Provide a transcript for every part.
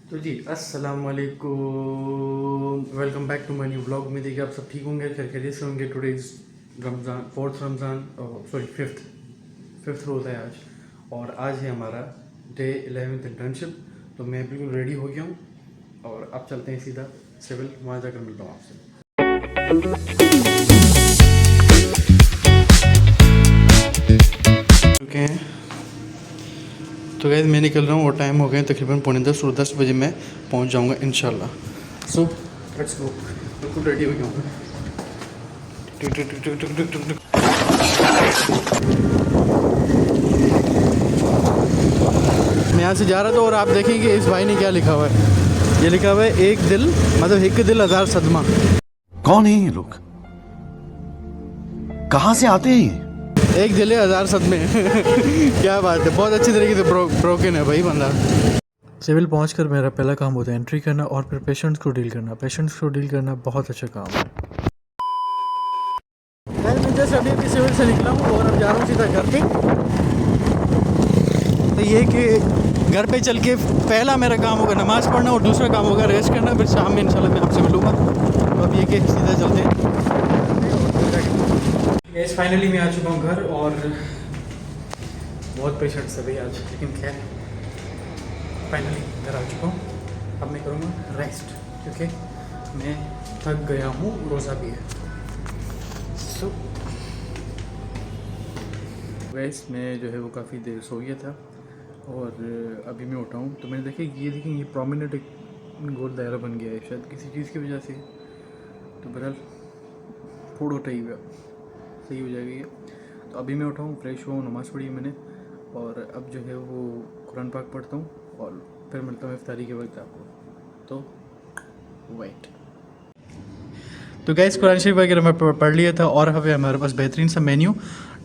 तो जी अस्सलाम वालेकुम, welcome back to my new blog. में देखिए आप सब ठीक होंगे, खैरियत से होंगे। Today is Ramzan, fourth Ramzan, sorry fifth रोज़ है आज, और आज है हमारा डे 11th इंटर्नशिप। तो मैं बिल्कुल रेडी हो गया हूँ और अब चलते हैं सीधा सिविल, वहाँ जाकर मिलता हूँ आपसे। चुके हैं तो गैस मैं निकल रहा हूँ और टाइम हो गए तकरीबन 9:45 और 10 बजे मैं पहुँच जाऊँगा इंशाल्लाह। So let's go. बिल्कुल रेडी हो गया हूँ। मैं यहाँ से जा रहा था और आप देखेंगे इस भाई ने क्या लिखा हुआ है। ये लिखा हुआ है एक दिल, मतलब एक दिल हजार सदमा। कौन है ये लोग, कहाँ से आते हैं ये? एक दिल है हजार सदमे। क्या बात है, बहुत अच्छी तरीके से ब्रोकन है भाई बंदा। सिविल पहुंचकर मेरा पहला काम होता है एंट्री करना और फिर पेशेंट्स को डील करना। पेशेंट्स को डील करना बहुत अच्छा काम है। मैं जस्ट अभी सिविल से निकला हूँ और अब जा रहा हूँ सीधा घर पे। तो ये कि घर पे चल के पहला मेरा काम होगा नमाज़ पढ़ना और दूसरा काम होगा रेस्ट करना। फिर शाम में इंशाल्लाह मैं आपसे मिलूँगा। तो अब ये कि सीधा चलते हैं। गैस फाइनली मैं आ चुका हूँ घर और बहुत पेशेंट्स है भाई आज, लेकिन खैर फाइनली घर आ चुका हूँ। अब मैं करूँगा रेस्ट क्योंकि मैं थक गया हूँ, रोज़ा भी है। सो गैस मैं जो है वो काफ़ी देर सो गया था और अभी मैं उठा हूँ। तो मैंने देखा ये प्रोमिनेंट एक गोल दायरा बन गया है शायद किसी चीज़ की वजह से। तो बहरहाल फूड उठा ही हुआ, सही हो जाएगी ये। तो अभी मैं उठा हूँ, फ्रेश हुआ हूँ, नमाज़ पढ़ी मैंने और अब जो है वो कुरान पाक पढ़ता हूँ और फिर मिलता हूँ इफ्तारी के वक्त आपको। तो वेट। तो गैस कुरान शरीफ वगैरह मैं पढ़ लिया था और हमें हमारे पास बेहतरीन सा मेन्यू,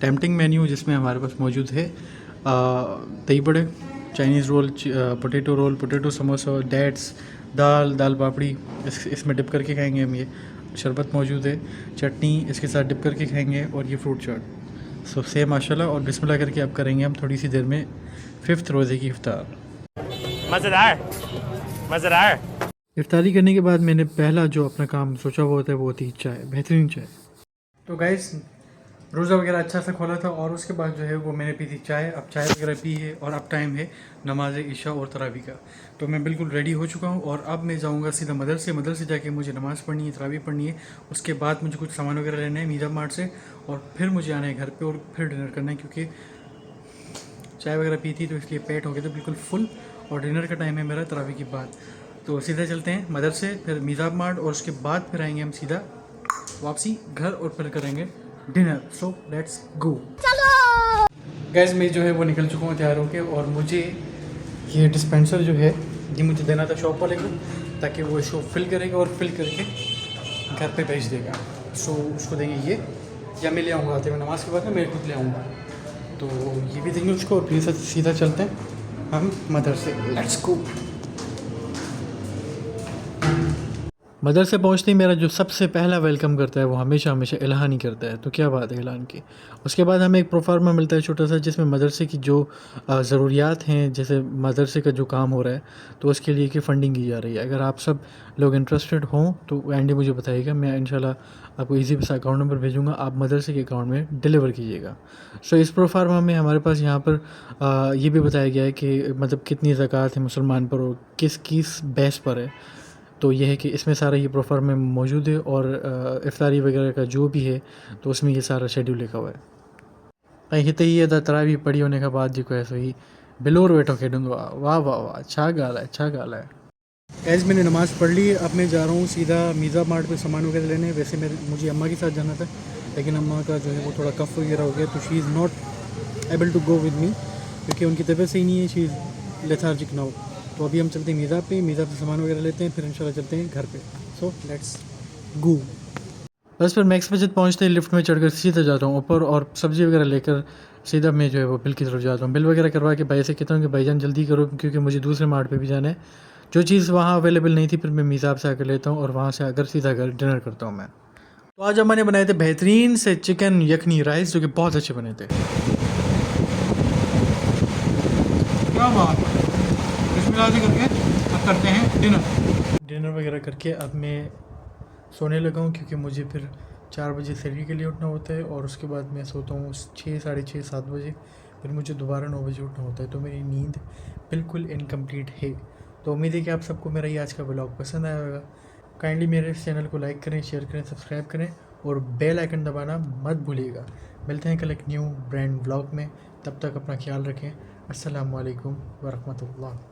टेम्पटिंग मेन्यू, जिसमें हमारे पास मौजूद है दही बड़े, Chinese roll, potato samosa, dates, दाल पापड़ी, इसमें डिप करके खाएंगे हम। ये शरबत मौजूद है, चटनी इसके साथ डिप करके खाएंगे और ये फ्रूट चाट। सो से माशाल्लाह और बिस्मिल्लाह करके अब करेंगे हम थोड़ी सी देर में 5th रोज़े की इफ्तार। मज़ेदार। इफ्तारी करने के बाद मैंने पहला जो अपना काम सोचा हुआ होता है वो होती है चाय, बेहतरीन चाय। तो गाइस रोज़ा वगैरह अच्छा सा खोला था और उसके बाद जो है वो मैंने पी थी चाय। अब चाय वगैरह पी है और अब टाइम है नमाज इशा और तरावी का। तो मैं बिल्कुल रेडी हो चुका हूँ और अब मैं जाऊँगा सीधा मदरसे जाके मुझे नमाज़ पढ़नी है, तरावी पढ़नी है। उसके बाद मुझे कुछ सामान वगैरह लेना है मीरा मार्ट से और फिर मुझे आना है घर पर और फिर डिनर करना है, क्योंकि चाय वगैरह पी थी तो इसलिए पेट हो गया था बिल्कुल फुल और डिनर का टाइम है मेरा तरावी के बाद। तो सीधा चलते हैं मदरसे, फिर मीज़ाब मार्ट और उसके बाद फिर आएंगे हम सीधा वापसी घर और फिर करेंगे डिनर। So let's go. चलो गैस मैं जो है वो निकल चुका हूँ तैयार होके और मुझे ये डिस्पेंसर जो है ये मुझे देना था शॉप वाले को, ताकि वो इसको फिल करेगा और फिल करके घर पे भेज देगा। सो उसको देंगे ये, या मैं ले आऊँगा आते हुए नमाज़ के बाद मैं खुद ले आऊँगा। तो ये भी देंगे उसको और फिर सीधा चलते हैं हम मदरसे। Let's go. मदरसे पहुँचते ही मेरा जो सबसे पहला वेलकम करता है वो हमेशा ऐलान ही करता है। तो क्या बात है ऐलान की। उसके बाद हमें एक प्रोफार्मा मिलता है छोटा सा, जिसमें मदरसे की जो ज़रूरियात हैं, जैसे मदरसे का जो काम हो रहा है तो उसके लिए की फ़ंडिंग की जा रही है। अगर आप सब लोग इंटरेस्टेड हों तो एंडी मुझे बताइएगा, मैं इंशाल्लाह आपको ईजी पैसा अकाउंट नंबर भेजूँगा, आप मदरसे के अकाउंट में डिलीवर कीजिएगा। सो इस प्रोफार्मा में हमारे पास यहाँ पर ये भी बताया गया है कि मतलब कितनी ज़कात है मुसलमान पर और किस बेस पर है। तो ये है कि इसमें सारा ये प्रोफार्म में मौजूद है और इफ्तारी वगैरह का जो भी है तो उसमें ये सारा शेड्यूल लिखा हुआ है। हिते ही तरावी पढ़ी होने के बाद जी को ऐसे ही बिलोर वेठो खेडूंगा। वाह वाह वाह, अच्छा गाल है। एज मैंने नमाज़ पढ़ ली, अब मैं जा रहा हूँ सीधा मीज़ा मार्ट पे सामान वगैरह लेने। वैसे मुझे अम्मा के साथ जाना था, लेकिन अम्मा का जो है वो थोड़ा कफ वगैरह हो गया, तो she is not able to go with me, क्योंकि उनकी तबीयत सही नहीं है, शी इज़ लेथार्जिक नाउ। तो अभी हम चलते हैं मीज़ा पे सामान वगैरह लेते हैं, फिर इंशाल्लाह चलते हैं घर पे। So let's go. बस फिर मैक्स बजट पहुँचते ही लिफ्ट में चढ़कर सीधा जाता हूँ ऊपर और सब्ज़ी वगैरह लेकर सीधा मैं जो है वो बिल की तरफ जाता हूँ। बिल वगैरह करवा के भाई से कहता हूँ कि भाईजान जल्दी करो, क्योंकि मुझे दूसरे मार्ट पे भी जाना है। जो चीज़ वहाँ अवेलेबल नहीं थी फिर मैं मीज़ाब से आकर लेता हूँ और वहाँ से आकर सीधा घर डिनर करता हूँ मैं। तो आज हमने बनाए थे बेहतरीन से चिकन यखनी राइस, जो कि बहुत अच्छे बने थे। क्या बात है, बिस्मिल्लाह से करके अब करते हैं डिनर वगैरह करके अब मैं सोने लगा हूँ, क्योंकि मुझे फिर 4 बजे शरीर के लिए उठना होता है और उसके बाद मैं सोता हूँ 6, साढ़े 6, 7 बजे। फिर मुझे दोबारा 9 बजे उठना होता है, तो मेरी नींद बिल्कुल इनकम्प्लीट है। तो उम्मीद है कि आप सबको मेरा ये आज का व्लॉग पसंद आया होगा। काइंडली मेरे चैनल को लाइक करें, शेयर करें, सब्सक्राइब करें और बेल आइकन दबाना मत भूलिएगा। मिलते हैं कल एक न्यू ब्रांड व्लॉग में, तब तक अपना ख्याल रखें। अस्सलामु अलैकुम वरहमतुल्लाह।